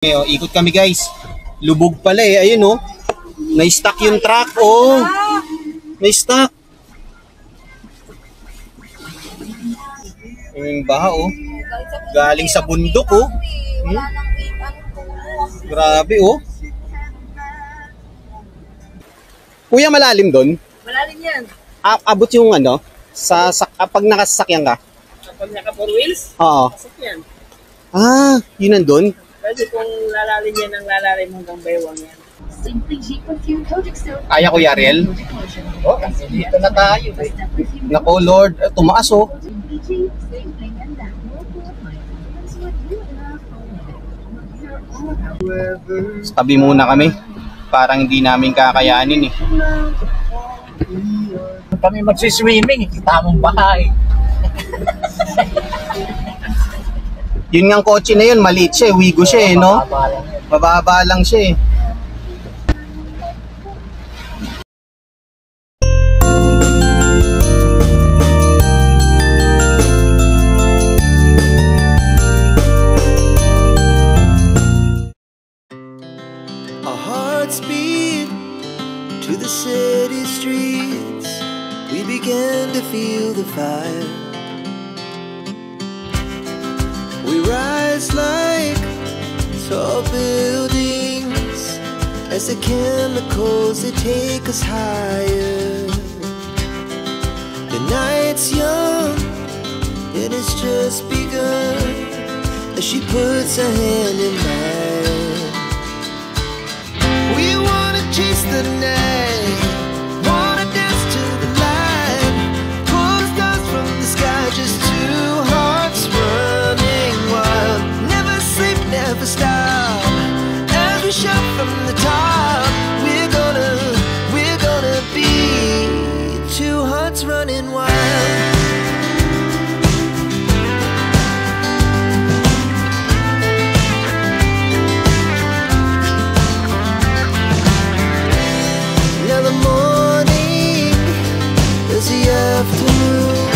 Ngayon, ikot kami guys. Lubog pala eh. Ayun oh. Na-stuck yung truck oh. Na-stuck. Yung baha oh. Galing sa bundok oh. Grabe oh. Kuya, malalim doon? Malalim yan. Abot yung ano? Pag nakasasakyan ka? Kapag naka 4 wheels? Oo. Sasakyan. Yun nandun? Kasi kung lalalim yan ang lalalim hanggang baywang yan. Kaya ko Yariel? Oh, kasi dito na tayo eh. Nako Lord, tumaas oh. Tabi muna kami. Parang hindi namin kakayanin eh. Kami magsiswimming, kita mong bahay. Yun nga ang kotse na yun, maliit siya, wigo siya eh, no? Mababa lang siya eh. Our hearts beat to the city streets. We began to feel the fire. We rise like tall buildings as the chemicals they take us higher. The night's young, it has just begun as she puts her hand in mine. We wanna chase the night, wanna dance to the light, pull stars from the sky, just two hearts running wild. Never sleep, never stop, as we shout from the top. We're gonna be two hearts running wild. Now the morning is the afternoon.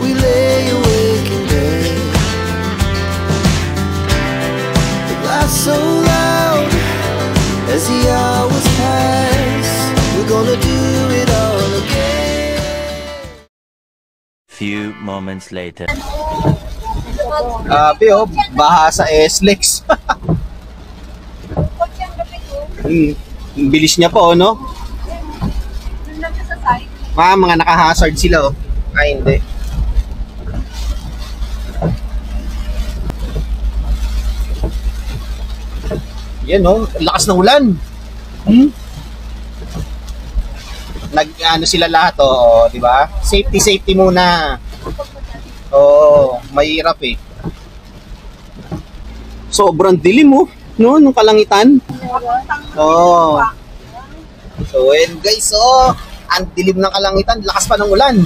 We lay awake in bed. The glass so loud as the hours pass. We're gonna do it all again. Few moments later. Grabe oh, baha sa SLEX. Ang bilis niya po, no? Mga naka-hazard sila, oh. Ay, hindi. Yan, oh. Lakas ng ulan. Nag-ano sila lahat, oh. Di ba? Safety muna. Oo, mahirap eh. Sobrang dilim, oh. No, nung kalangitan. Oh. So, and guys, oh, ang dilim ng kalangitan, lakas pa ng ulan.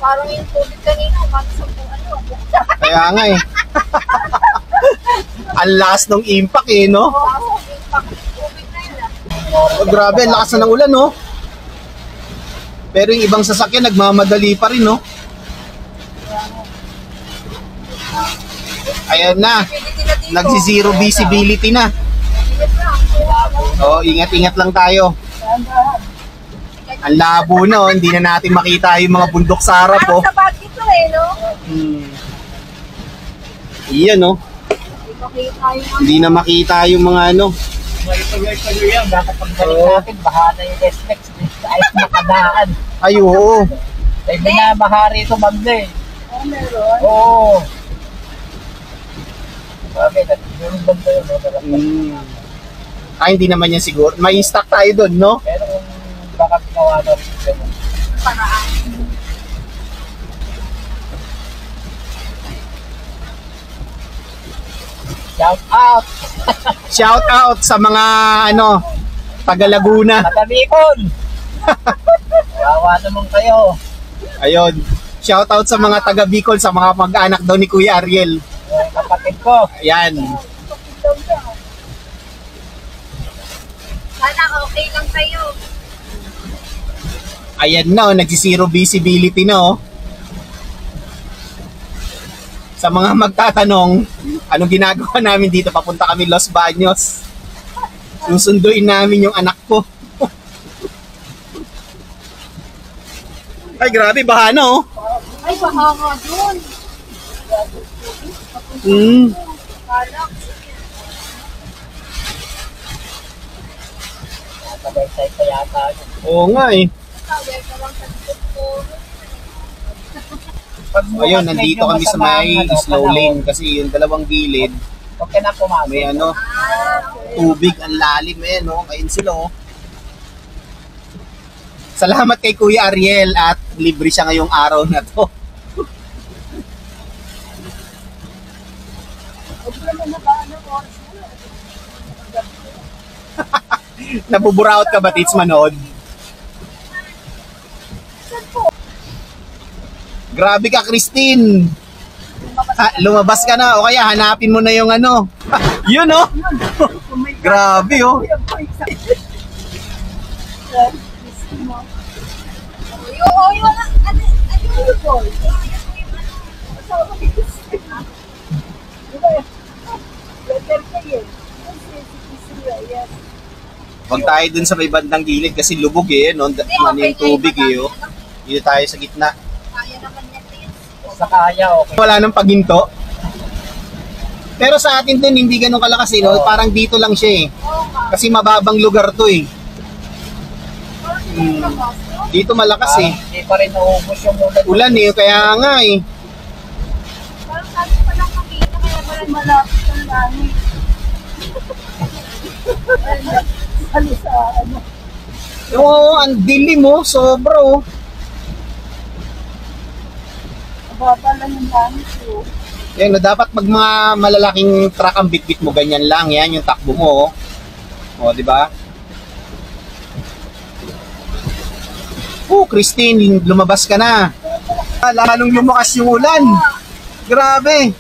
Parang yung tubig kanina, ano. Kaya nga eh. Ang lakas ng impact eh, no? Tubig na yun Oh, grabe, ang lakas na ng ulan, no? Pero yung ibang sasakyan, nagmamadali pa rin, no? Ayan na. Nagsi-zero visibility na. Oh, ingat-ingat lang tayo. Ang labo na, oh. Hindi na natin makita yung mga bundok sa harap, oh. Sa bag ito eh, no? Iyan, no? Hindi na makita yung mga ano. Tuloy-tuloy yan. Dapat pagbalik natin, baha na yung SLEX. Ayos makadaan. Ay, oo. Ay, binabaha rito banda eh. Oh, meron. Oo. Bakit? Yung banda yun. Ay, hindi naman yan siguro. May stock tayo doon, no? Pero kung baka ginawa na rin ito. Paraan. Shout out! Shout out sa mga, ano, taga Laguna. Taga Bicol! Wawa naman kayo. Ayun. Shout out sa mga taga Bicol, sa mga mag-anak daw ni Kuya Ariel. Kapatid ko. Ayan. Sana okay lang kayo. Ayan na, oh, nagsi-zero visibility na, oh. Sa mga magtatanong, anong ginagawa namin dito? Papunta kami Los Baños. Susunduin namin yung anak ko. Ay, grabe, baha na oh. Ay, bahanga dun. Kalak. Sabay-sabay pa yata. Oo nga eh. Kaya ka lang sa likod ko. Pag bukas, Ayun, nandito medyo kami sa masama ang may slow panahon. lane kasi yung dalawang gilid, Huwag ka na pumasok. may ano, tubig, ang lalim eh, no? Ayun sila oh. Salamat kay Kuya Ariel at libre siya ngayong araw na to. Nabuburaot ka ba, Tits, manood? Grabe ka, Christine. Lumabas ka na o kaya hanapin mo na yung ano. Yun oh. Grabe oh. Oy, wala. Ano yung boy? Huwag tayo dun sa may bandang gilid kasi lubog eh, no? Ano yung tubig eh, oh. Dito tayo sa gitna. Kaya naman yan, Tins. Sa kaya, okay. Wala nang paginto. Pero sa atin dun, hindi ganun kalakas eh, no? Parang dito lang siya eh. Oo nga. Kasi mababang lugar to eh. Parang hindi ka boss, no? Dito malakas eh. Hindi pa rin naubos yung ulan. Ulan eh, kaya nga eh. Parang sabi pa lang makita, kaya parang malapit ang langit. Ano sa ano? Oo, ang dilim oh, sobra oh. Baba lang yung langit ko. Yan, no, dapat pag mga malalaking truck ang bitbit mo, ganyan lang, yan yung takbo mo oh. O, di ba? Oh, Christine, lumabas ka na. Lalong lumakas yung ulan. Grabe.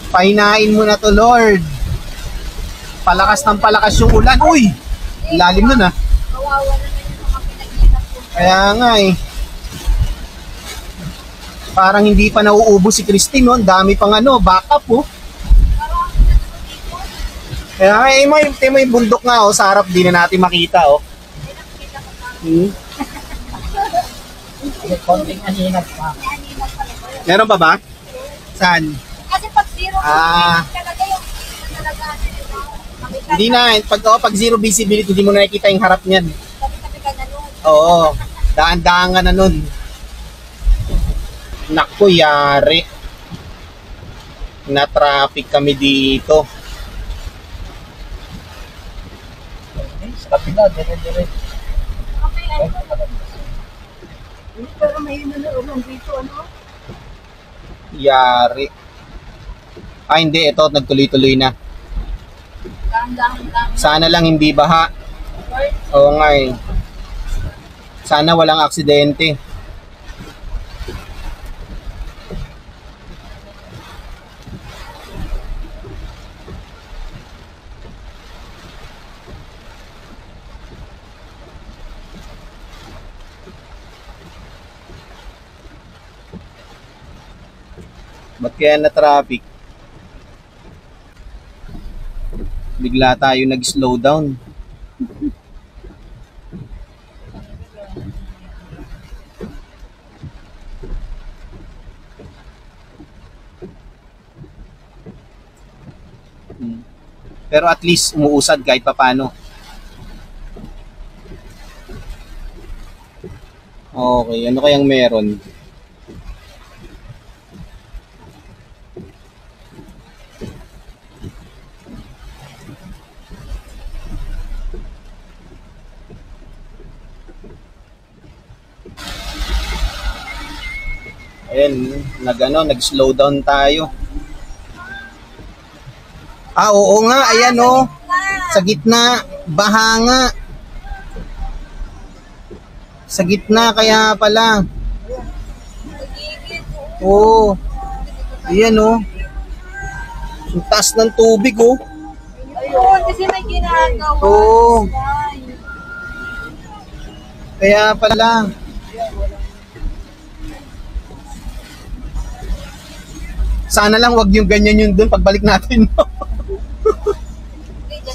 Pahinain mo na to, Lord. Palakas ng palakas yung ulan. Uy, lalim nun ah. Kawawa naman yung mga pinaghirap ko. Kaya nga eh. Parang hindi pa nauubos si Christine, no? Ang dami pang ano, backup oh. Parang ako nagsunikot. Kaya nga eh, may bundok nga oh, sa harap, di na natin makita oh. Ay, nakikita ko na. May konting aninag pa. Naninag pala ko yun. Meron pa ba? Saan? Kasi pag zero Ah. talaga yung talaga ano yun, makita Hindi na, pag zero visibility, hindi mo na nakikita yung harap niyan. Tabi-tabi ka na nun. Oo, daan-daan ka na nun. Naku, yari. Na-traffic kami dito. Sa kapila, dire-dire. Okay, ano? Pero may nanurong dito, ano? Yari. Ah, hindi. Ito, nagtuloy-tuloy na. Dahan-dahan. Sana lang hindi baha. Oo nga eh. Sana walang aksidente. Ba't kaya na-traffic? Bigla tayo nag-slow down. Pero at least umuusad kahit papano. Okay, ano kayang meron? Ayan, nag-slow down tayo. Ah, oo nga, ayan oh. Sa gitna, baha nga. Sa gitna, kaya pala. Oo. Ayan oh. Ang taas ng tubig oh. Ayun, kasi may ginagawa. Oo. Kaya pala. Sana lang wag yung ganyan yun doon pagbalik natin.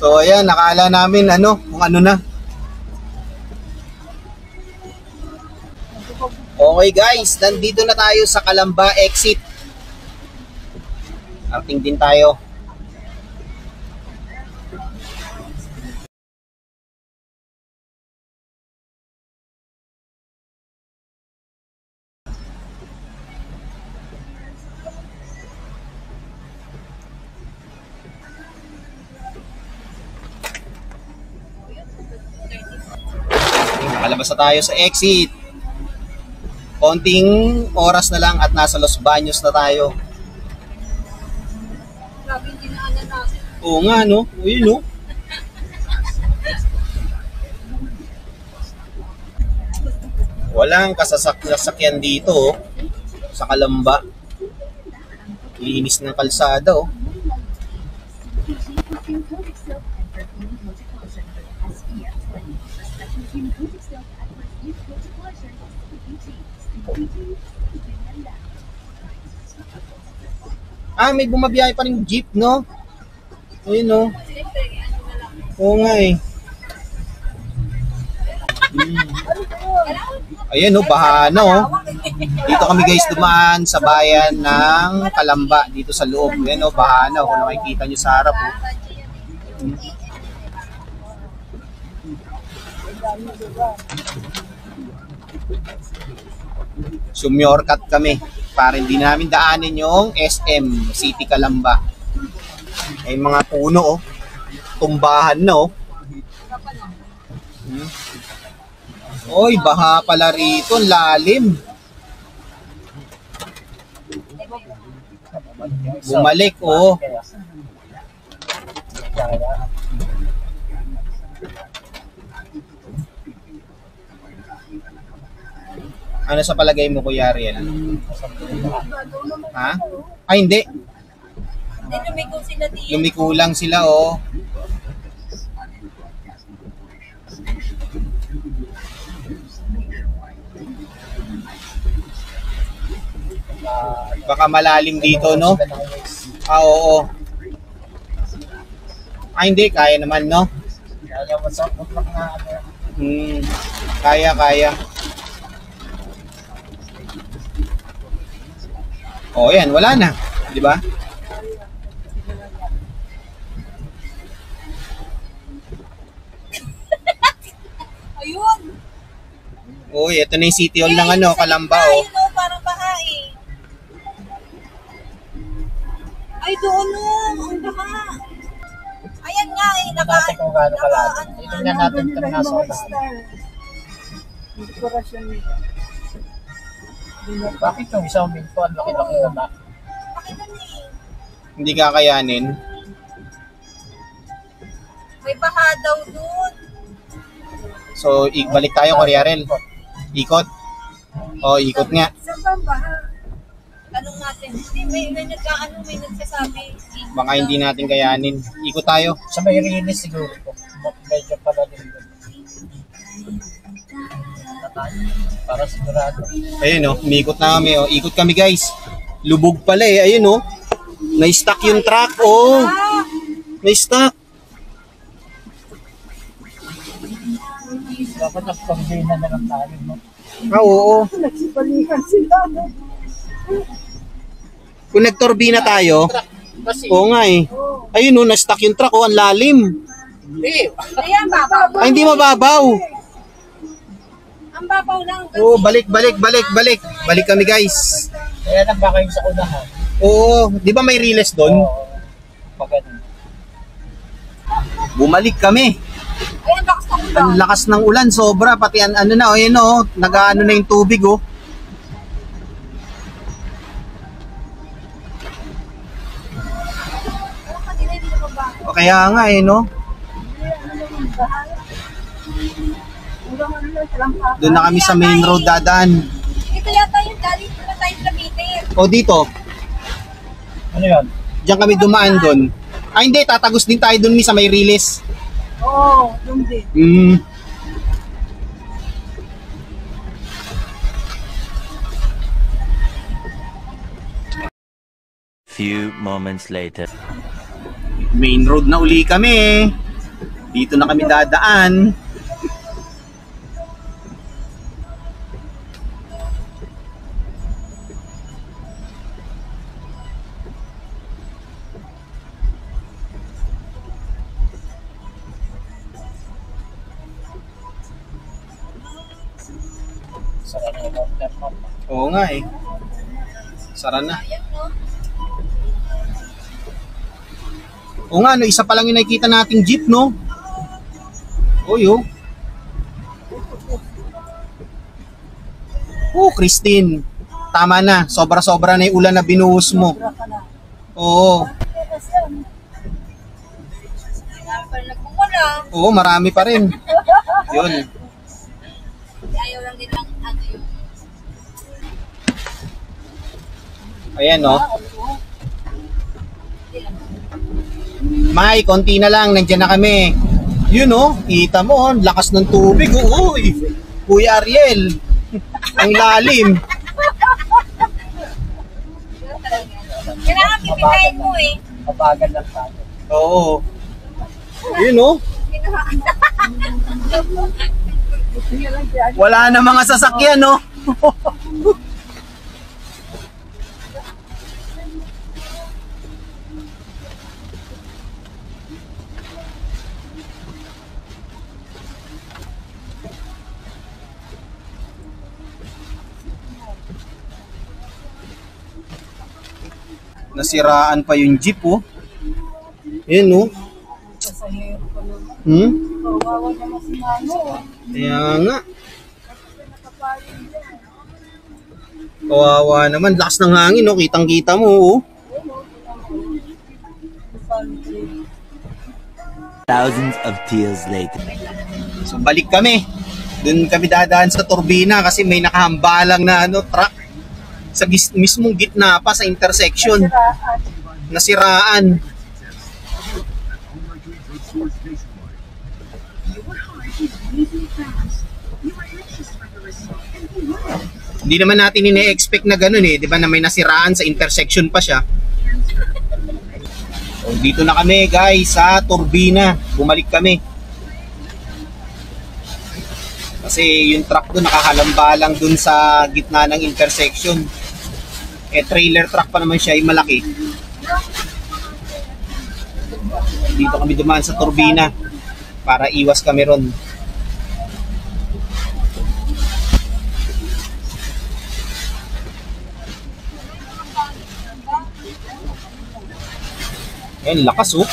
So ayan, nakala namin kung ano na. Okay guys, nandito na tayo sa Calamba exit. Parking din tayo. Nakalabas na tayo sa exit. Konting oras na lang at nasa Los Baños na tayo. Grabe yung dinaanan natin. Oo nga, no? Uy, no? Walang kasasakyan dito, oh. Sa Calamba. Linis ng kalsada, oh. May bumabiyahe pa rin jeep, no? Ayun, no? Oo nga, eh. Ayan, no? Baha na, oh. Dito kami, guys, dumaan sa bayan ng Calamba, dito sa loob. Ayan, no? Baha na, kung nakikita nyo sa harap, oh. Shortcut kami para hindi namin daanin yung SM City Calamba. Ay mga puno, oh. Tumbahan na, oh. Oy, baha pala rito, lalim. Bumalik, oh. Ano sa palagay mo, Kuya Ariel? Ha? Ay, hindi. Hindi, lumiko sila dito. Lumiko lang sila, oh. Baka malalim dito, no? Oo. Ay, hindi. Kaya naman, no? Kaya. Oh, yan, wala na, 'di ba? Ayun. Oh, ito na yung City Hall ng Calamba, oh. Ayun, parang baha eh. Ay, doon no, ang baha. Ayan nga eh, Dati kung gaano kalalo. Tingnan natin ito na sa unahan. Bakit yung isang minto ang laki-laki na ba? Bakit na eh? Hindi kakayanin. May baha daw doon. So, balik tayo, Kuya Ariel. Ikot. Oh, ikot nga. Saan ba ang baha? Tanong natin. May nagsasabi. Baka hindi natin kayanin. Ikot tayo. Sa may rinis siguro po. Medyo pala din doon. Para sigurado. Ayun, oh. Umikot na kami, oh. Ikot kami, guys. Lubog pala, eh. Ayun, oh. Na-stuck yung truck, oh. Na-stuck. Dapat nagpambina na lang tayo, no? Oo. Nagsipalikan sila. Kung nagtorbina tayo, Kasi, oo nga, eh. Ayun, oh. Na-stuck yung truck, oh. Ang lalim. Ayan, babaw. Ay, hindi mababaw. Ang babaw lang. Oo, balik. Balik kami, guys. kaya nang baka yung sa unahan. Oo, di ba may riles doon? Oo. Pagano. Bumalik kami. Ayan, lakas ng ulan. Ang lakas ng ulan, sobra. Pati nag-ano na yung tubig, oh. Pero kanina hindi na mabaho. O kaya nga, no? Doon na kami sa main road dadaan. Ito yata yung galing na tayo sa Cavite. O dito, Ano yun? diyan kami dumaan doon. Ay hindi, tatagos din tayo doon sa may riles. Oo, doon din. Few moments later. Main road na uli kami. Dito na kami dadaan. Saka na yung order mo. Oo nga eh. Sara na. Oo nga, no, isa pa lang yung nakikita nating jeep, no? Uy, oh. Oh, Christine. Tama na. Sobra-sobra na yung ulan na binuhos mo. Oo. Marami pa rin nagmumula. Oo, marami pa rin. Yun. Ayaw lang din lang ano yung... Ayan, no? May, konti na lang. Nandiyan na kami. Yun, no? Kita mo, oh, lakas ng tubig. Oh, uy. Kuya Ariel. Ang lalim. Kailangan pipitayin mo eh. Mabagal lang tayo. Oo. Yun, no? Wala na mga sasakyan, no? Nasiraan pa yung jeep, oh. Yun, no? Kaya nga. Kawawa naman. Lakas ng hangin, no? Kitang-kita mo, oh. Thousands of tears later. So, balik kami. Doon kami dadaan sa turbina kasi may nakahambalang na truck sa mismong gitna pa sa intersection. Nasiraan. Hindi naman natin ine-expect na ganun eh, 'di ba, na may nasiraan sa intersection pa siya. So, dito na kami, guys, sa turbina. Bumalik kami. Kasi yung truck doon nakahalambalang doon sa gitna ng intersection. Eh, trailer truck pa naman siya, ay malaki. Dito kami dumaan sa turbina para iwas kami ron. Ayan, lakas, oh.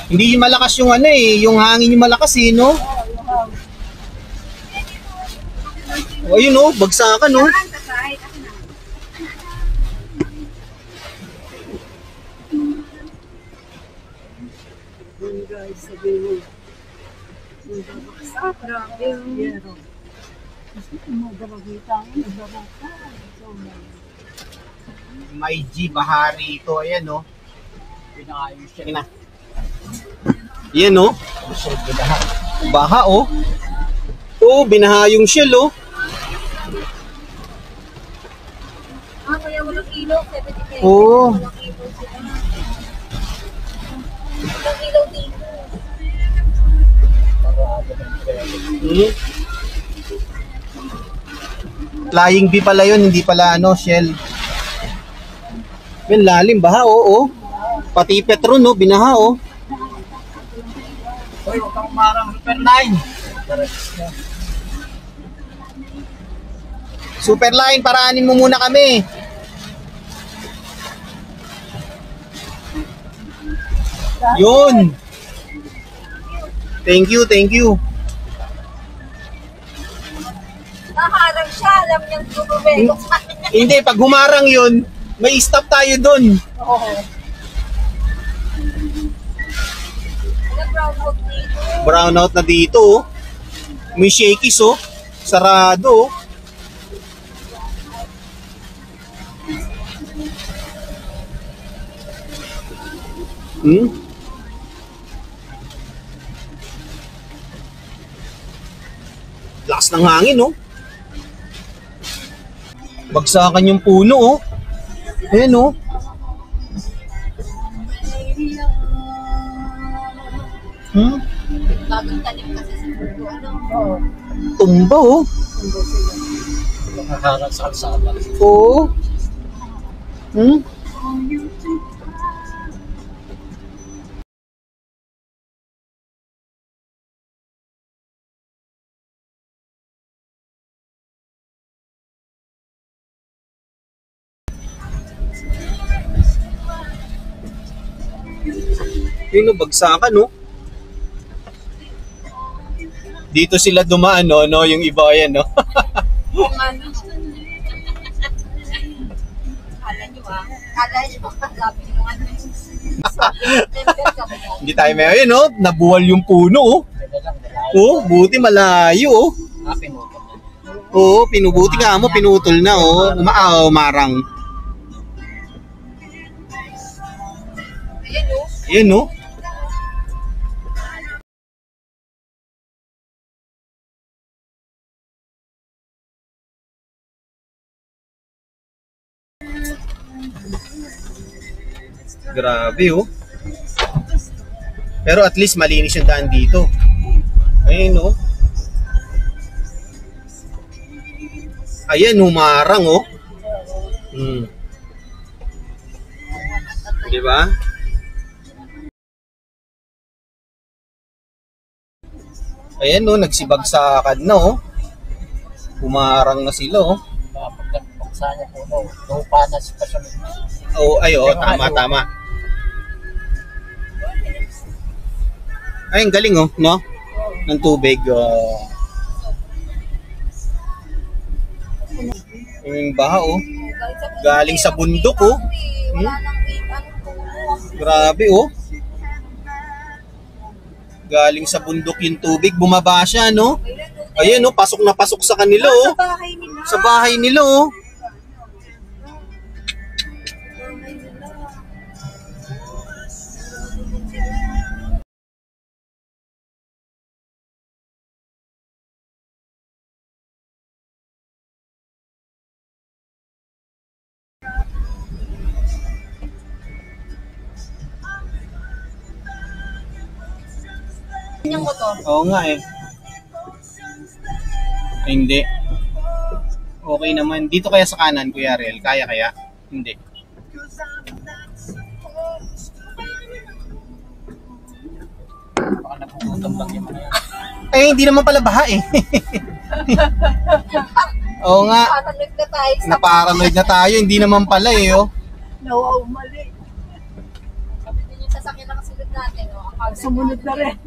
Hindi yung malakas yung ano eh, yung hangin yung malakas eh, no? O, ayun, oh, bagsakan, no? May G Bahari ito, ayan, no? Pinakayos siya. Ina. Yan, no? Baha, oh. Oh, binaha yung shell, oh. Kaya walang ilaw, 70 pesos. Oo. Walang ilaw sila. Walang ilaw dito. Hmm? Flying bee pala yun, hindi pala ano, shell. Yan, lalim, baha, oh, oh. Pati Petron, no, binaha, oh. Hoy, huwag kang umarang Superline. Superline, paraanin mo muna kami. Yun. Thank you, thank you. Naharang siya, alam niyang tumubelo sa akin. Hindi, pag humarang yun, may stop tayo dun. Oo. Nag-brown out dito. Brownout na dito, oh. May shakies, oh. Sarado, oh. Hmm? Lakas ng hangin, oh. Bagsakan yung puno, oh. Ayan, oh. Ang talim kasi sa puno. Ano? Oo. Tumba, oh. Hindi sila. Nakaharang sa kalsada. Oo. Hmm? Yun, bagsakan, no? Dito sila dumaan, no? Yung iba, yan, no? Kung ano. Kala nyo Kala nyo. Sabi nyo ano. Hindi tayo may ayun, no? Nabuwal yung puno, oh. Kaya lang, malayo. Oh, buti malayo, oh. Pinutol na. Oo, pinubuti nga mo, pinutol na, oh. Umarang. Ayan o. Ayan, no? Grabe, oh. Pero at least malinis yung daan dito. Ayun, oh. Ayan, humarang, oh. Hmm. Diba? Ayan, oh. Nagsibagsakan na, oh. Humarang na sila, oh. Pagkakpaksa niya po, lupa na si kasunod. Oh, ay, oh. Tama. Ay, ang galing, oh. No? Ng tubig, oh. Yung baha, oh. Galing sa bundok, oh. Wala nang ano puno. Grabe, oh. Galing sa bundok yung tubig, bumaba siya, no? Ayan, oh, pasok na pasok sa kanila, oh. Sa bahay nila. Sa bahay nila, oh. Yung motor. Oo nga, eh. Ay, hindi. Okay naman. Dito kaya sa kanan, Kuya Rel? Kaya? Hindi. Baka napugutom lang yung mga yan. Eh, hindi naman pala baha, eh. Oo nga. Paranoid na tayo sa Naparanoid na tayo. Hindi naman pala, eh, oh. Nawaw mali. Sabi din yung sasakyan na kasunod natin. Oh. Sumunod na rin.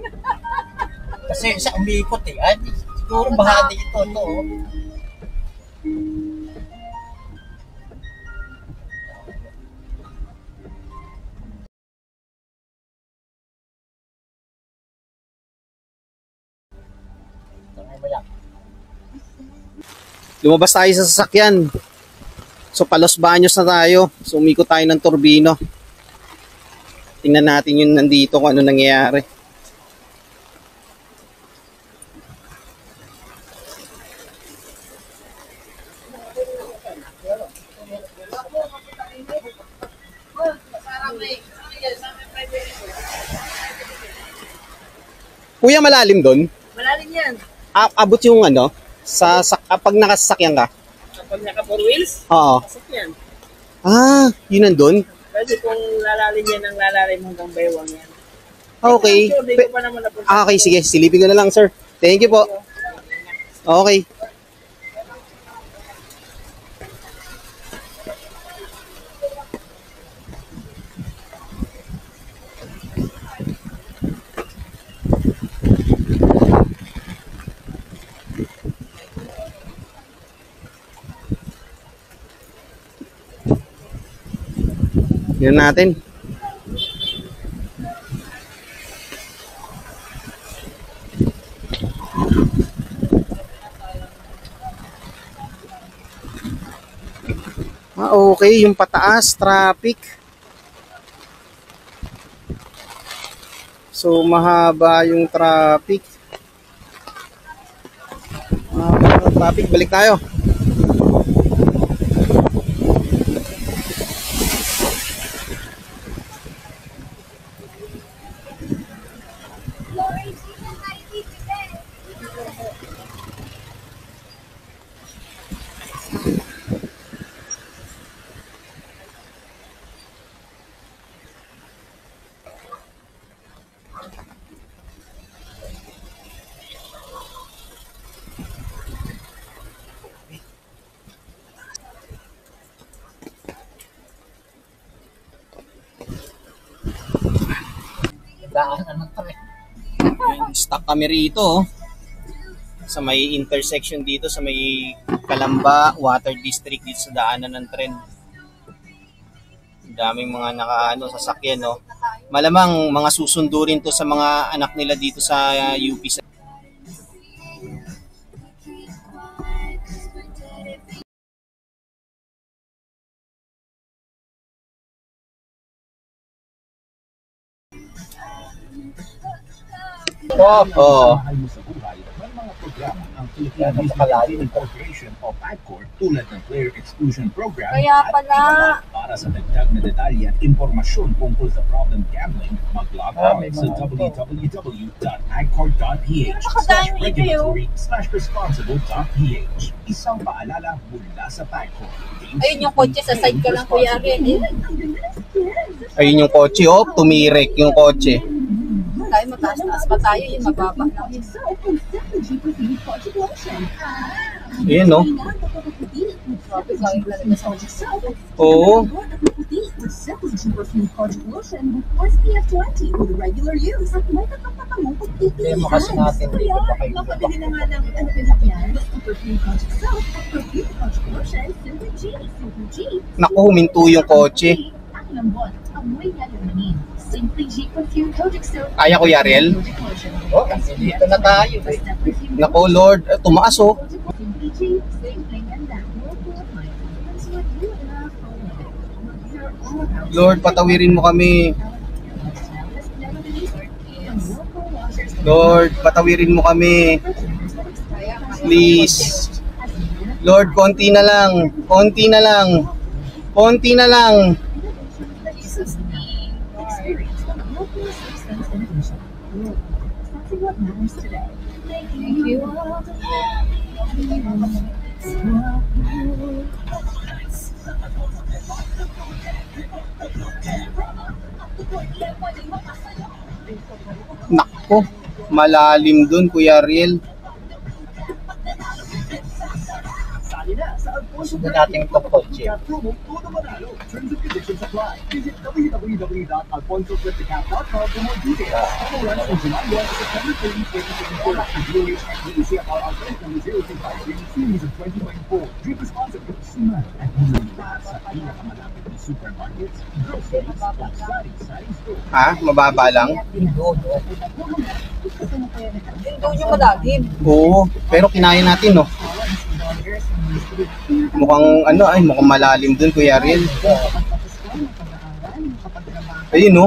Kasi siya umiikot eh. Ay, siguro baha dito. No? Lumabas tayo sa sasakyan. So, Palos Baños na tayo. So, umikot tayo ng Turbino. Tingnan natin yung nandito kung ano nangyayari. Kuya, malalim doon? Malalim yan. Abot yung ano? Pag nakasasakyan ka? Kapag naka 4 wheels, Oo. pasok yan. Yun nandun? Kasi kung lalalim yan ang lalalim hanggang baywang yan. Okay. Sure, di ko pa naman napunta. Okay, sige. Silipin ko na lang, sir. Thank you po. Okay. Yun natin. Okay, yung pataas, traffic. So, mahaba yung traffic. Traffic, balik tayo. Daanan ng tren. Stuck kami rito, oh. Sa may intersection dito, sa may Calamba Water District dito sa daanan ng tren. Daming mga sasakyan, no. Malamang mga susundo rin to sa mga anak nila dito sa UP. Oo. Tulad ng Player Exclusion Program Kaya pala. para sa dagdag na detalye at impormasyon tungkol sa problem gambling, mag-log on sa www.agcor.ph/regulatory/responsible.ph. Isang paalala mula sa PAGCOR. Ayun yung kotse, sa side ka lang, Kuya Ariel. Ayun yung kotse, oh. Tumirek yung kotse. Tayo mataas-taas pa tayo, yung mababa lang. Ayun, no. Oo. Demo kasi natin dito pa kayo. Naku, huminto yung kotse. Kaya, Kuya Ariel? Oh, kasi dito na tayo eh. Naku, Lord, tumaas, oh. Lord, patawirin mo kami. Lord, patawirin mo kami. Please. Lord, konti na lang. Konti na lang. Konti na lang. Thank you. Nako, malalim dun, Kuya Ariel. Gusto natin itong kotse. Ha? Mababa lang? Doon yung malalim. Oo, pero kinaya natin, no? Mukhang malalim dun, Kuya Ariel. Ayun, no?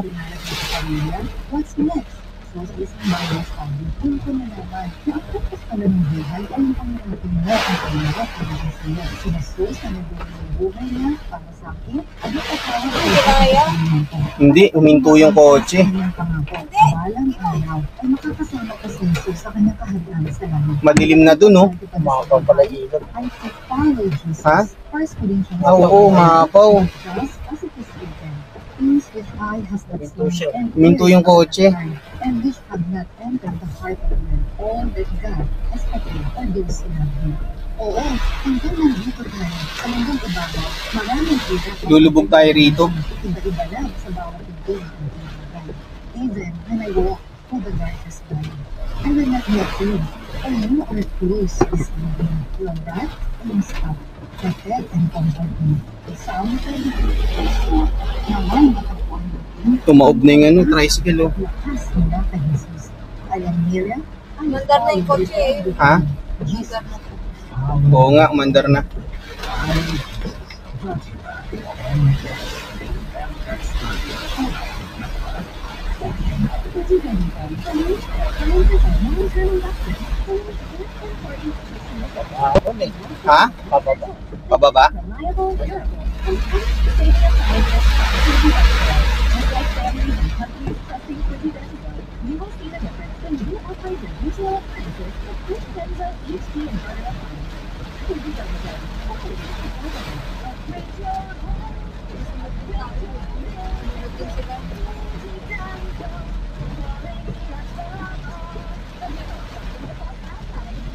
Hindi, huminto yung kotse. Madilim na dun, no? Umapaw pala ilog. Ha? Oo, mapaw. Huminto yung kotse. Lulubog tayo rito. Even when I walk through the darkest night, I will not be afraid. I know our place is moving. Your that will stop, protect and comfort me. Sound naman matapang. Tumaob na yung tricycle, oh. Lakas nila kay Jesus. I am Miriam. Mandar na yung kotse, eh. Ha? Mandar na. Oo nga, umandar na. Ha? Pababa. Pababa?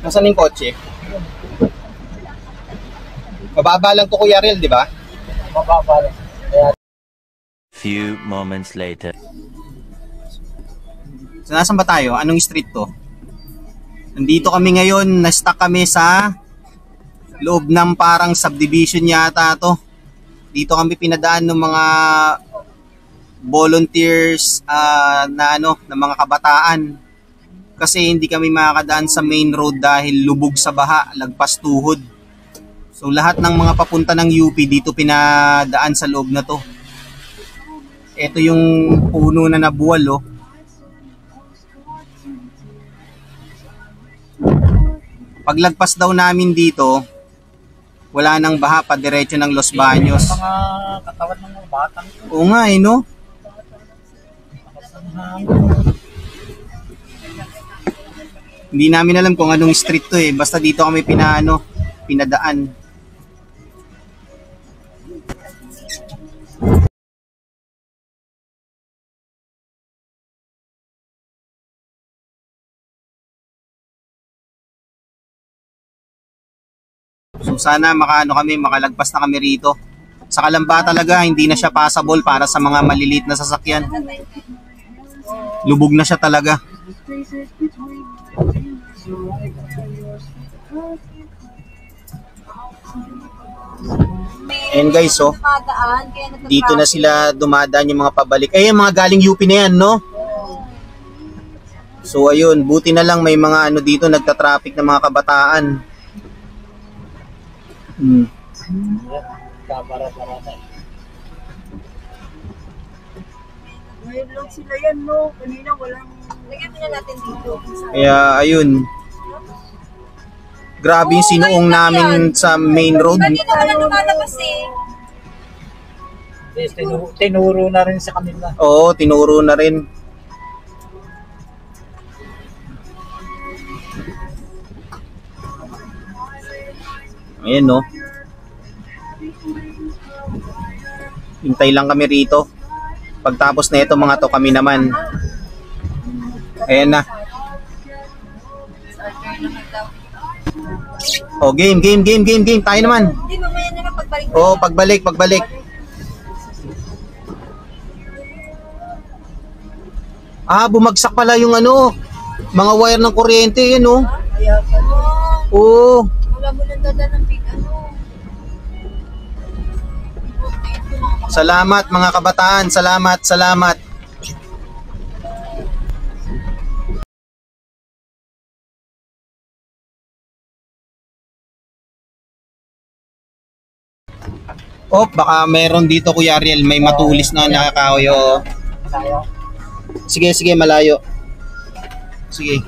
Nasaan yung kotse? Mababa lang to, Kuya Ariel, di ba? Mababa lang. Kaya Few moments later. So, nasan ba tayo? Anong street to? Nandito kami ngayon, na-stuck kami sa loob ng parang subdivision yata to. Dito kami pinadaan ng mga volunteers na mga kabataan. Kasi hindi kami makakadaan sa main road dahil lubog sa baha, lagpas tuhod. So lahat ng mga papunta ng UP dito pinadaan sa loob na to. Ito yung puno na nabuwal, oh. Paglagpas daw namin dito, wala nang baha, pa diretso ng Los Baños. Mga katawan ng mga batang ito. Oo nga eh, no? Hindi namin alam kung anong street to eh. Basta dito kami pinadaan. So sana makalagpas na kami rito. Sa Kalamba talaga, hindi na siya passable para sa mga maliliit na sasakyan. Lubog na siya talaga. And guys, so, dito na sila dumadaan yung mga pabalik. Eh, yung mga galing UP na yan, no? So, ayun, buti na lang may mga dito, nagtatraffic ng mga kabataan. Ngayon lang sila yan, no? Kanina walang... Lagyan na natin dito. Kaya, ayun. Grabe yung sinuong namin sa main road. Kanina wala lumalabas eh. Tinuro na rin sa kanila. Oo, tinuro na rin. Ayan, no? Hintay lang kami rito. Pagtapos na ito mga to, kami naman. Ayan na. Oh, game. Tayo naman. Hindi, mamaya na lang pagbalik. Oh, pagbalik. Ah, bumagsak pala yung mga wire ng kuryente, yan, oh. Kaya pala. Oo. Wala mo nang dada ng big Salamat mga kabataan, salamat. Oh, baka meron dito Kuya Ariel, may matulis na nakakahoy. Oh. Sige, malayo. Sige.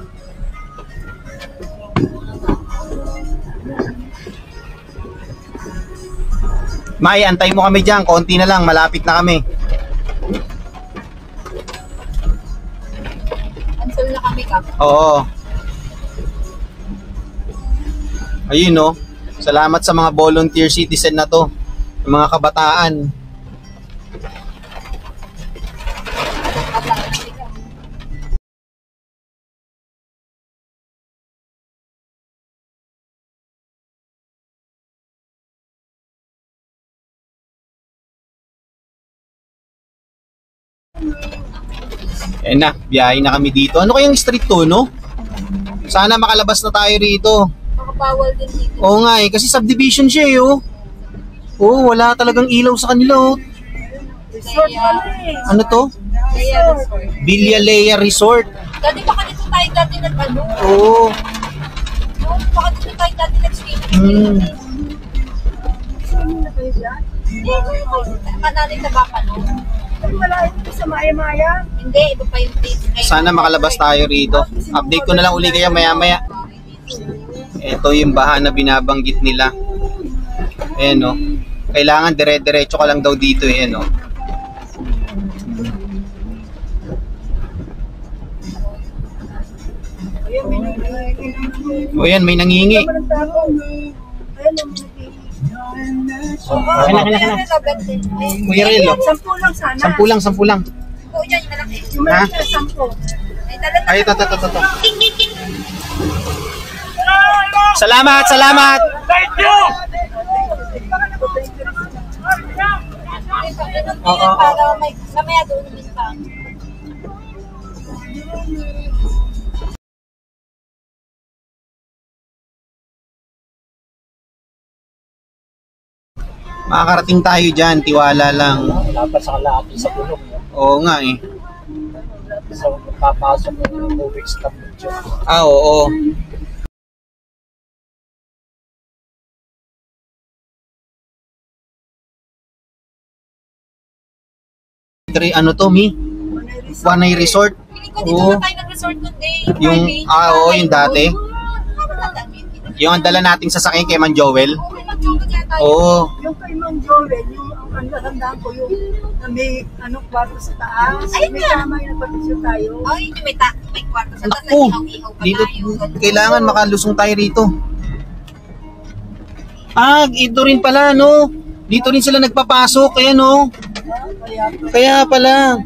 May, antay mo kami dyan. Konti na lang. Malapit na kami. Cancel na kami, Kap. Oo. Ayun, no? Salamat sa mga volunteer citizen na to. Yung mga kabataan. Ayan na, biyahe na kami dito. Ano kayang street to, no? Sana makalabas na tayo rito. Makabawal din dito. Oo nga eh, kasi subdivision siya eh, oh. Oo, wala talagang ilaw sa kanila, oh. Resort Ano to? Villalea Resort. Dati baka dito tayo dati Oo. Baka dito tayo dati nag-swimming. Kanalit na baka, no? Wala ito sa Maya-Maya. Hindi, iba pa yung place. Sana makalabas tayo rito. Update ko na lang uli kayo maya-maya. Ito yung baha na binabanggit nila. Ayan, no? Kailangan dire-diretso ka lang daw dito, ayan, no? O yan, may nangingi. Kaya. Kuya Relo. 10 lang sana. 10 lang. Oo, yan, yung malaki. Yung Ha? malaki na 10. Ay, dala Ay, ito. Salamat! Thank you! Para may mamaya doon din pa. Makakarating tayo dyan, tiwala lang. Wala pa sa kalahati sa gulong. Oo nga eh. Sa papasok ng 2 weeks na medyo. Oo. Ano to, Mi? Panay Resort. Feeling ko dito Oo. na tayo nag-resort nun day. Yung, yung dati. Yung ang dala nating sasakyan kay Man Joel. Okay, mag-joke kaya tayo. Oo. Yung kay Mang Joel, yung ang natandaan ko yung na may kwarto sa taas. Ayun May nga. kama yung nagpapisyo tayo. Ay, hindi may kwarto sa taas. Naku, Ihaw-ihaw pa dito tayo. kailangan makalusong tayo rito. Ito rin pala, no? Dito rin sila nagpapasok, kaya no? Kaya pala.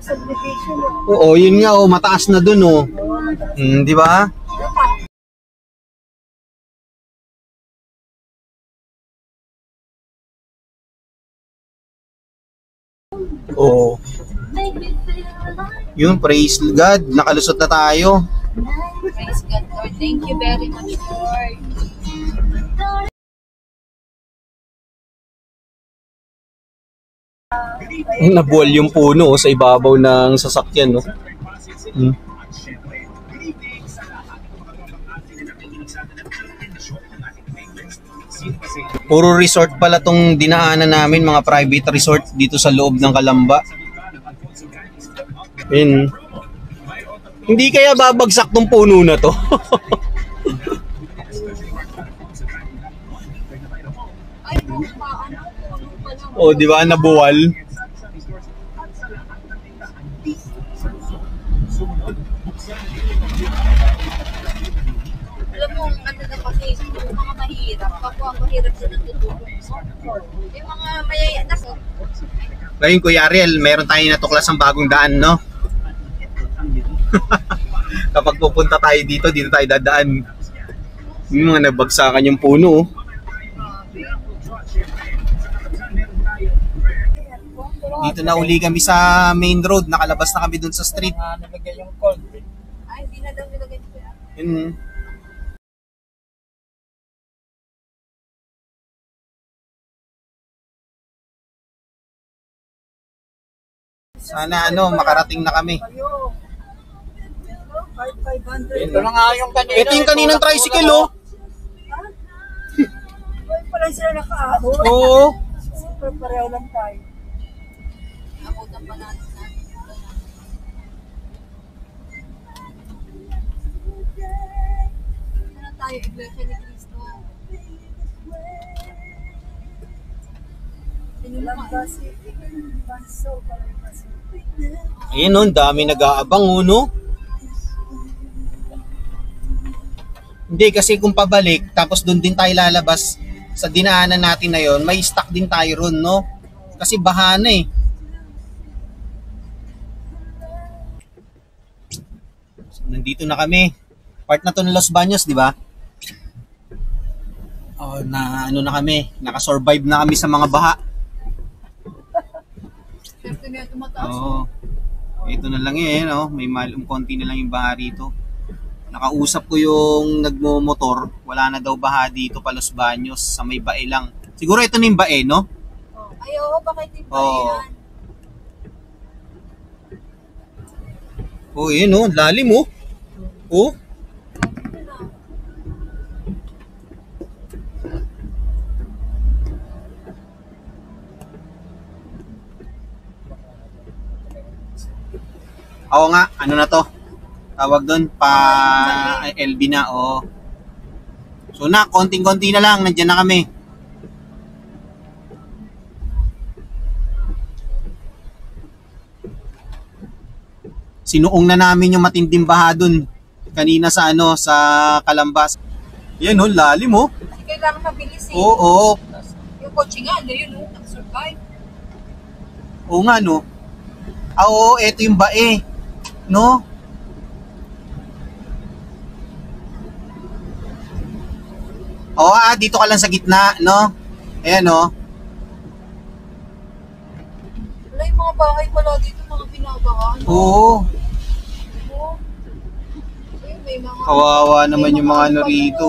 Subdivision. Oo, yun nga, mataas na dun, oh. Di ba? Oo. Yun, praise God, nakalusot na tayo. Praise God, Lord. Thank you very much, Lord. Nabuwal yung puno sa ibabaw ng sasakyan, no? Puro resort pala tong dinaanan namin, mga private resort dito sa loob ng Calamba. Hindi kaya babagsak tong puno na to? Ay, puno pa lang. O, di ba, nabuwal? Alam mo, ano na kasi, yung mga mahirap, kapwa mahirap sila tutulong. Yung mga mayayanas, Ngayon, Kuya Ariel, meron tayong natuklas ng bagong daan, no? Kapag pupunta tayo dito tayo dadaan. Yung mga nabagsakan yung puno, oh. Dito na uli kami sa main road, nakalabas na kami dun sa street. Nalagay yung cold. ay, hindi na daw nilagay ko yan. Yun. Sana makarating na kami. 500. Ito na nga yung kanina. Ito yung kaninang tricycle, oh. Ay, pala sila nakaahon. Oo. Super pareho lang tayo. Abutan pa natin natin. Ano tayo, Iglesia ni Cristo? Lambasi, Banso, Palambasi. Ayun, oh, dami nag-aabang, oh, no? Hindi, kasi kung pabalik, tapos doon din tayo lalabas sa dinaanan natin na yon, may stock din tayo ron, no? Kasi baha na eh. So, nandito na kami. Part na to ng Los Baños, di ba? Oh, na kami, nakasurvive na kami sa mga baha. Swerte na tumataas. Oo. Ito na lang no? May konti na lang yung baha rito. Nakausap ko yung nagmo-motor, wala na daw baha dito pa Los Baños, sa may bae lang. Siguro ito na yung bae, no? Ay, oo, bakit yung Oo. yan? Oh, yun, oh, lalim, oh. Oh. Oo nga, ano na to? Tawag doon, LB na, oh. So na, konting-konti na lang, nandiyan na kami. Sinuong na namin yung matinding baha doon kanina sa sa Calamba. Yan, oh, lalim, oh. Kasi kailangan mabilis eh. Oo, Yung kotse nga, ano yun, nag-survive. oo nga, no? Oo, eto yung bae. No? Oo, dito ka lang sa gitna, no? Ayan, no? Wala yung mga bahay pala dito, mga binabahan. Oo. may mga... Kawawa naman yung mga ano rito.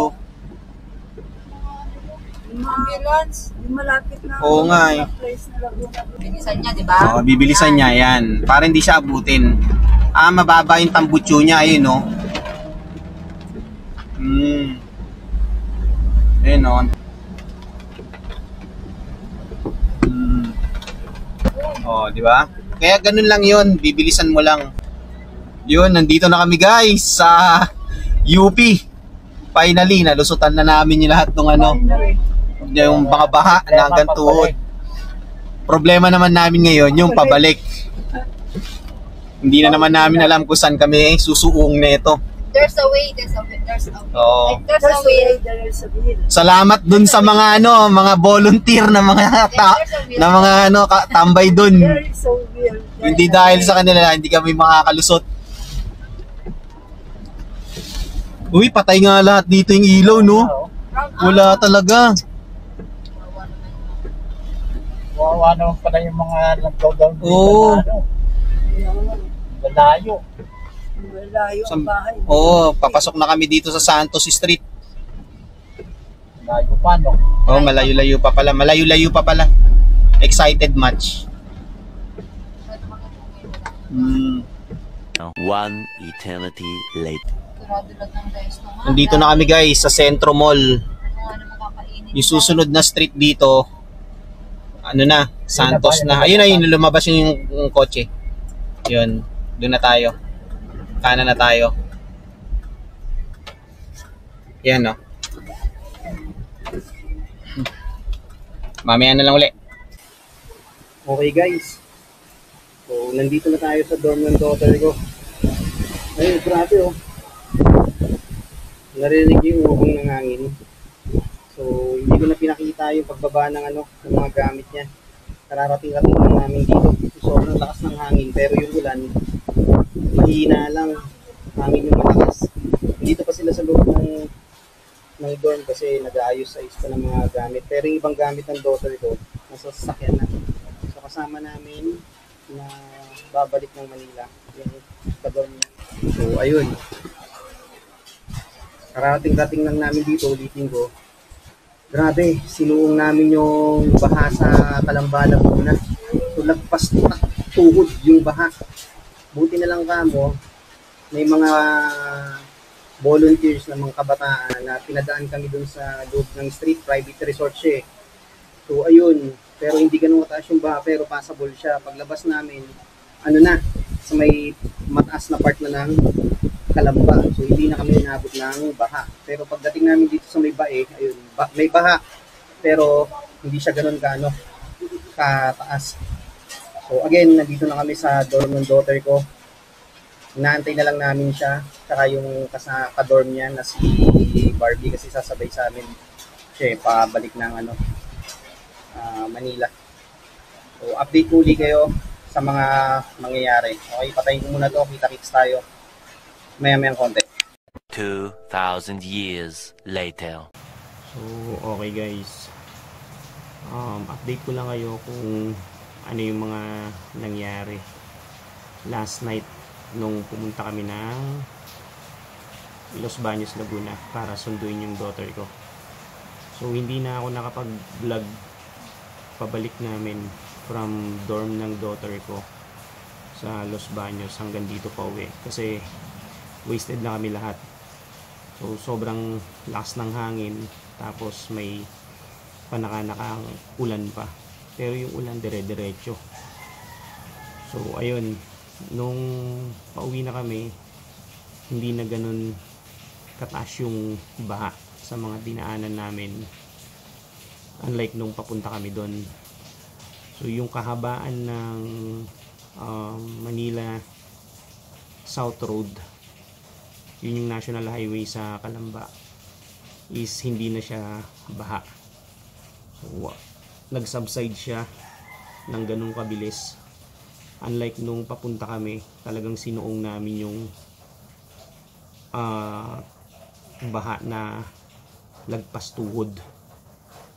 Yung ambulance, yung malapit na... Oo nga eh. place na Laguna. Bilisan niya, di ba? Oo, bibilisan niya yan. Para hindi siya abutin. Mababa yung tambutso niya. Ayun, no? Ayun, no? Oh, di ba? Kaya ganun lang yun. Bibilisan mo lang. Yun, nandito na kami guys sa UP. Finally, nalusutan na namin yung lahat ng ano. Yung mga baha na hanggang tuhod. Problema naman namin ngayon, yung pabalik. Hindi na naman namin alam kung saan kami susuong nito. There's a way, there's a way, there's a way. Oo. Like, there's a way, there's a will. Salamat dun sa mga ano, mga volunteer na mga na mga ano tambay dun. There is a will. Hindi dahil sa kanila hindi kami makakalusot. Uy, patay nga lahat dito yung ilaw, no? Wala talaga. Wawa naman pala yung mga nagdown dito. Oo. Malayo. Malayo ang bahay. Oo, papasok na kami dito sa Santos Street. Malayo pa, no? Oh, malayo-layo pa pala. Malayo-layo pa pala. Excited much. One eternity later. Nandito na kami guys sa Centro Mall. Yung susunod na street dito, ano na, Santos na. Ayun na yun, lumabas yung kotse. Yun, doon na tayo. Kanan na tayo. Yan, no? Mamaya na lang uli. Okay guys. So, nandito na tayo sa dorm ng daughter ko. Ayun, grabe oh. Narinig yung uhong ng hangin. So, hindi ko na pinakita yung pagbaba ng ano, ng mga gamit niya. Kararating-rating lang namin dito. Sobrang lakas ng hangin, pero yung ulan, mahina lang. Hangin yung malakas. Dito pa sila sa loob ng dorm kasi nag-aayos-ayos pa ng mga gamit. Pero yung ibang gamit ng daughter ko, nasa sasakyan na. So, kasama namin na babalik ng Manila, yung ka-dorm niya. So, ayun. Karating-rating lang namin dito, ulitin ko. Grabe, sinuong namin yung baha sa Calamba, Laguna. So, lagpas na tuhod yung baha. Buti na lang kamo, may mga volunteers na mga kabataan na pinadaan kami dun sa loob ng street, private resort siya eh. So, ayun. Pero hindi ganun mataas yung baha, pero passable siya. Paglabas namin, ano na, sa may mataas na part na ng Calamba. So, hindi na kami inabot ng baha. Pero pagdating namin dito sa may bae, ayun, may baha. Pero, hindi siya ganun kataas. So, again, nandito na kami sa dorm ng daughter ko. Inaantay na lang namin siya. Saka yung ka-dorm niya na si Barbie kasi sasabay sa amin. Siya pabalik ng Manila. So, update uli kayo sa mga mangyayari. Okay, patayin ko muna to. Kita-kits tayo. Maya-mayang konti. 2,000 years later. So, okay guys. Update ko lang kayo kung ano yung mga nangyari last night nung pumunta kami ng Los Baños, Laguna para sunduin yung daughter ko. So, hindi na ako nakapag-vlog pabalik namin from dorm ng daughter ko sa Los Baños hanggang dito pa uwi kasi wasted na kami lahat. So, sobrang lakas ng hangin tapos may panakanakang ulan pa. Pero yung ulan dire-diretso. So, ayun. Nung pauwi na kami, hindi na ganun kataas yung baha sa mga dinaanan namin. Unlike nung papunta kami doon. So, yung kahabaan ng Manila South Road, yun yung national highway sa Calamba, is hindi na siya baha. So, nag-subside siya ng ganung kabilis. Unlike nung papunta kami, talagang sinuong namin yung baha na lagpas tuhod.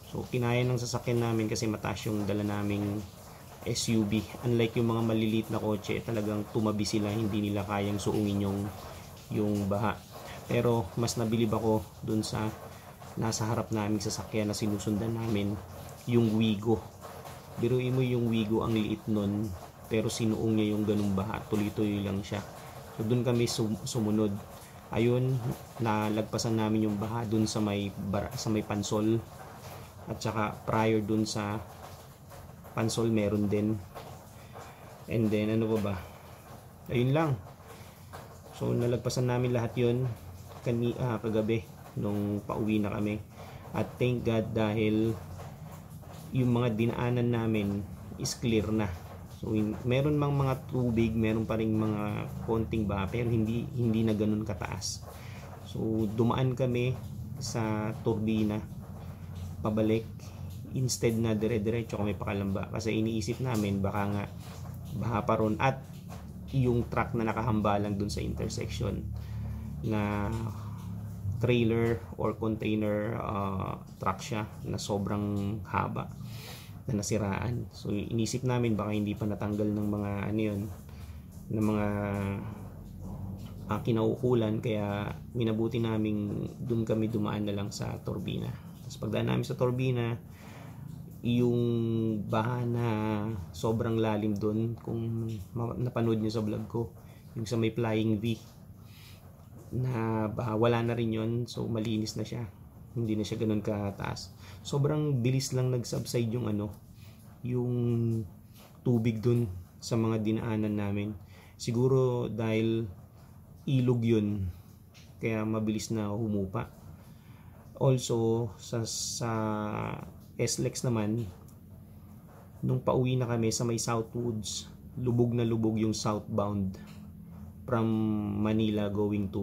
So, kinaya ng sasakyan namin kasi mataas yung dala naming SUV. Unlike yung mga maliliit na kotse, talagang tumabi sila, hindi nila kayang suungin yung baha. Pero mas nabilib ako dun sa nasa harap naming sasakyan na sinusundan namin, yung Wigo. Biruin mo yung Wigo, ang liit nun, pero sinuong niya yung ganung baha, tuloy-tuloy lang siya. So dun kami sumunod. Ayun, nalagpasan namin yung baha dun sa may Pansol, at saka prior dun sa Pansol meron din. And then ano pa ba, ayun lang. So nalagpasan namin lahat yun kagabi nung pauwi na kami. At thank God dahil yung mga dinaanan namin is clear na. So meron mang mga tubig, meron pa ring mga konting baha, pero hindi na ganun kataas. So dumaan kami sa turbina pabalik, instead na dire-diretso kami pakalamba, kasi iniisip namin baka nga baha pa ron, at yung truck na nakahamba lang dun sa intersection na trailer or container truck siya na sobrang haba na nasiraan. So inisip namin baka hindi pa natanggal ng mga ano yun, ng mga kinaukulan, kaya minabuti namin dun kami dumaan na lang sa turbina. Tapos pagdaan namin sa turbina, yung baha na sobrang lalim dun, kung napanood nyo sa vlog ko, yung sa may Flying V na wala na rin yun. So malinis na siya, hindi na siya ganun kataas. Sobrang bilis lang nag-subside yung yung tubig dun sa mga dinaanan namin. Siguro dahil ilog yun, kaya mabilis na humupa. Also sa SLEX naman, nung pauwi na kami sa may Southwoods, lubog na lubog yung southbound from Manila going to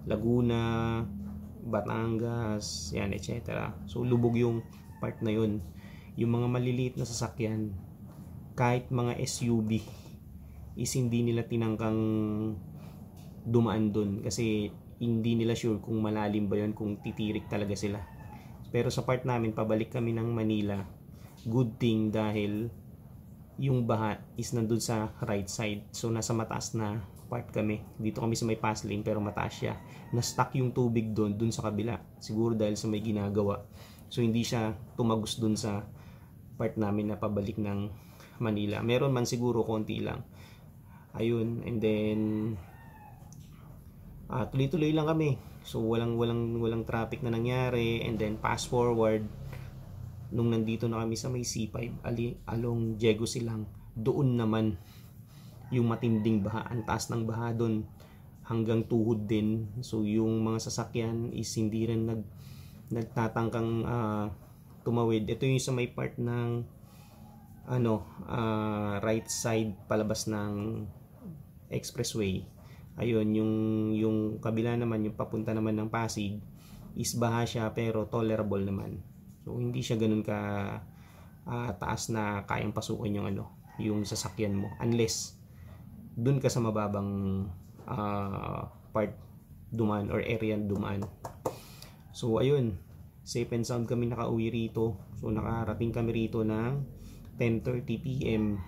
Laguna, Batangas, yan, etc. So lubog yung part na yun. Yung mga maliliit na sasakyan, kahit mga SUV, is hindi nila tinangkang dumaan dun, kasi hindi nila sure kung malalim ba yun, kung titirik talaga sila. Pero sa part namin, pabalik kami ng Manila, good thing dahil yung baha is nandun sa right side. So nasa mataas na part kami. Dito kami sa may pass lane, pero mataas siya. Na-stuck yung tubig dun sa kabila. Siguro dahil sa may ginagawa. So hindi siya tumagos dun sa part namin na pabalik ng Manila. Meron man siguro konti lang. Ayun, and then tuloy-tuloy lang kami. So walang traffic na nangyari. And then fast forward, nung nandito na kami sa may C5 along Diego Silang, doon naman yung matinding baha. Ang taas ng baha doon hanggang tuhod din. So yung mga sasakyan is hindi rin nagtatangkang tumawid. Ito yung sa may part ng right side palabas ng expressway. Ayun, yung kabila naman, yung papunta naman ng Pasig, is baha siya pero tolerable naman. So hindi siya ganun ka taas na kayang pasukin yung sasakyan mo, unless dun ka sa mababang part dumaan or area dumaan. So ayun, safe and sound kami nakauwi rito. So nakarating kami rito ng 10:30 PM.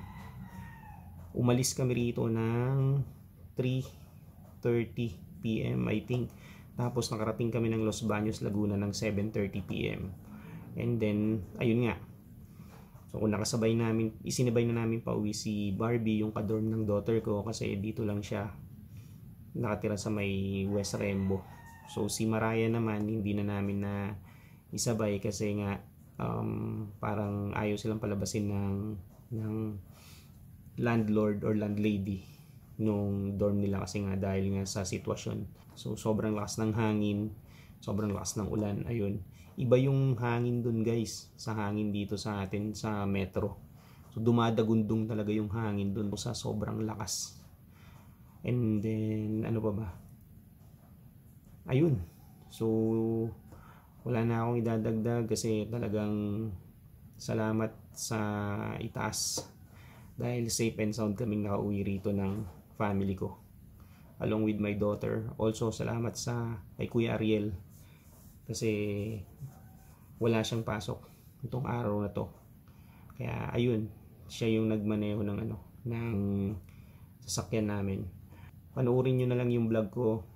Umalis kami rito ng 3:30 PM I think. Tapos nakarating kami ng Los Baños, Laguna ng 7:30 PM. And then ayun nga, so kung isinabay na namin pauwi si Barbie, yung kadorm ng daughter ko, kasi dito lang siya nakatira sa may West Rembo. So si Mariah naman hindi na namin na isabay, kasi nga parang ayaw silang palabasin ng landlord or landlady nung dorm nila, kasi nga dahil nga sa sitwasyon. So sobrang lakas ng hangin, sobrang lakas ng ulan. Ayun, iba yung hangin dun guys sa hangin dito sa atin sa metro. So dumadagundong talaga yung hangin dun sa sobrang lakas. And then ano pa ba, ayun, so wala na akong idadagdag, kasi talagang salamat sa itaas dahil safe and sound kaming nakauwi rito ng family ko along with my daughter. Also salamat kay Kuya Ariel, kasi wala siyang pasok itong araw na to, kaya ayun, siya yung nagmaneho ng sasakyan namin. Panoorin nyo na lang yung vlog ko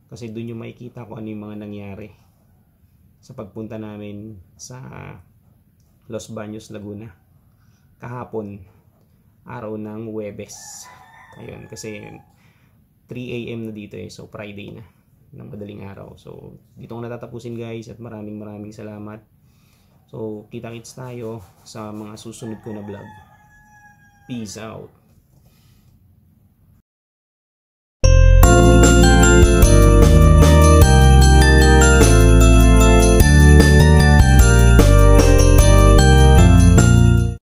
Kasi doon yung makikita ko ano yung mga nangyari sa pagpunta namin sa Los Baños, Laguna kahapon, araw ng Huwebes. Ayun, kasi 3 AM na dito so Friday na ng madaling araw. So dito ko natatapusin guys, at maraming salamat. So kita-kits tayo sa mga susunod ko na vlog. Peace out.